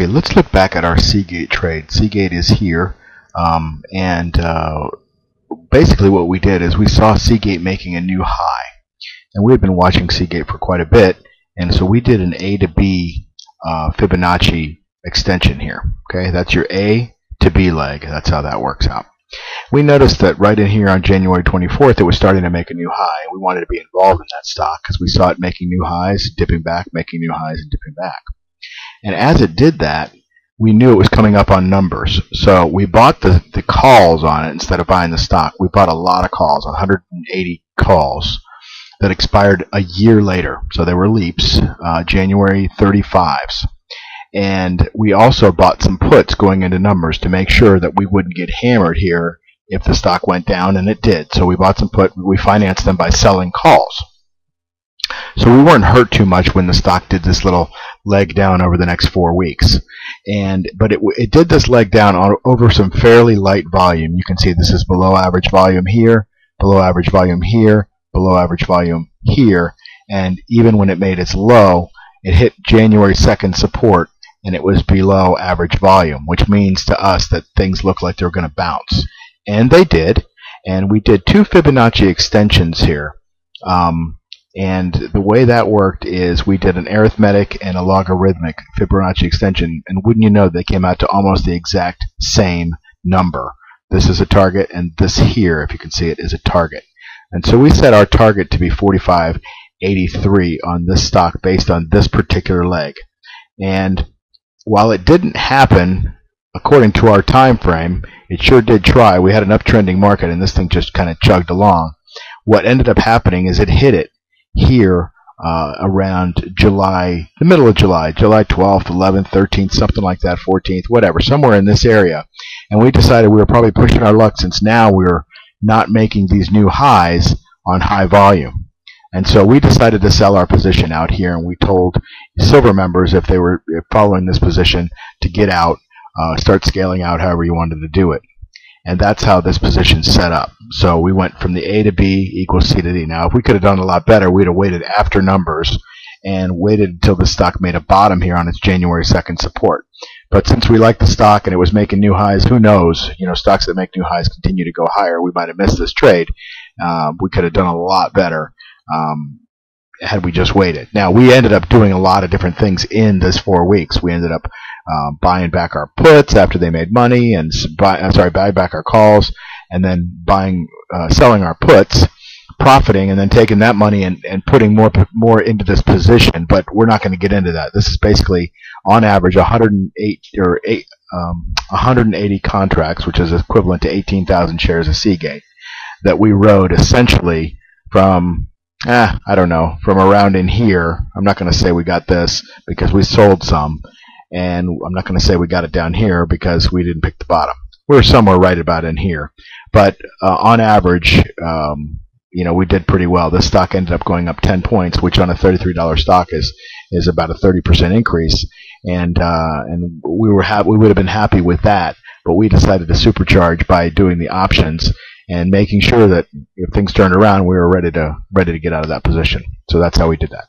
let's look back at our Seagate trade. Seagate is here, and basically what we did is we saw Seagate making a new high, and we had been watching Seagate for quite a bit, and so we did an A to B Fibonacci extension here. Okay, that's your A to B leg. That's how that works out. We noticed that right in here on January 24th, it was starting to make a new high. We wanted to be involved in that stock because we saw it making new highs, dipping back, making new highs, and dipping back. And as it did that, we knew it was coming up on numbers. So we bought the calls on it instead of buying the stock. We bought a lot of calls, 180 calls that expired a year later. So they were leaps, January 35s. And we also bought some puts going into numbers to make sure that we wouldn't get hammered here if the stock went down, and it did. So we bought some put. We financed them by selling calls. So we weren't hurt too much when the stock did this little leg down over the next 4 weeks. But it did this leg down over some fairly light volume. You can see this is below average volume here, below average volume here, below average volume here, and even when it made its low, it hit January 2nd support, and it was below average volume, which means to us that things look like they're going to bounce. And they did, and we did 2 Fibonacci extensions here. And the way that worked is we did an arithmetic and a logarithmic Fibonacci extension, and wouldn't you know, they came out to almost the exact same number. This is a target, and this here, if you can see it, is a target. And so we set our target to be 45.83 on this stock based on this particular leg. And while it didn't happen according to our time frame, it sure did try. We had an uptrending market, and this thing just kind of chugged along. What ended up happening is it hit it here around July, the middle of July 12th, 11th, 13th, something like that, 14th, whatever, somewhere in this area. And we decided we were probably pushing our luck since now we were not making these new highs on high volume. And so we decided to sell our position out here, and we told silver members if they were following this position to get out, start scaling out however you wanted to do it. And that's how this position set up. So we went from the A to B equals C to D. Now, if we could have done a lot better, we'd have waited after numbers and waited until the stock made a bottom here on its January 2nd support. But since we liked the stock and it was making new highs, who knows? You know, stocks that make new highs continue to go higher. We might have missed this trade. We could have done a lot better had we just waited. Now, we ended up doing a lot of different things in this 4 weeks. We ended up buying back our puts after they made money, and buying back our calls, and then selling our puts, profiting, and then taking that money and putting more into this position. But we're not going to get into that. This is basically, on average, 180 contracts, which is equivalent to 18,000 shares of Seagate, that we rode essentially from I don't know, from around in here. I'm not going to say we got this because we sold some, and I'm not going to say we got it down here because we didn't pick the bottom. We're somewhere right about in here. But on average, you know, we did pretty well. This stock ended up going up 10 points, which on a $33 stock is about a 30% increase. And we would have been happy with that, but we decided to supercharge by doing the options and making sure that if things turned around, we were ready to get out of that position. So that's how we did that.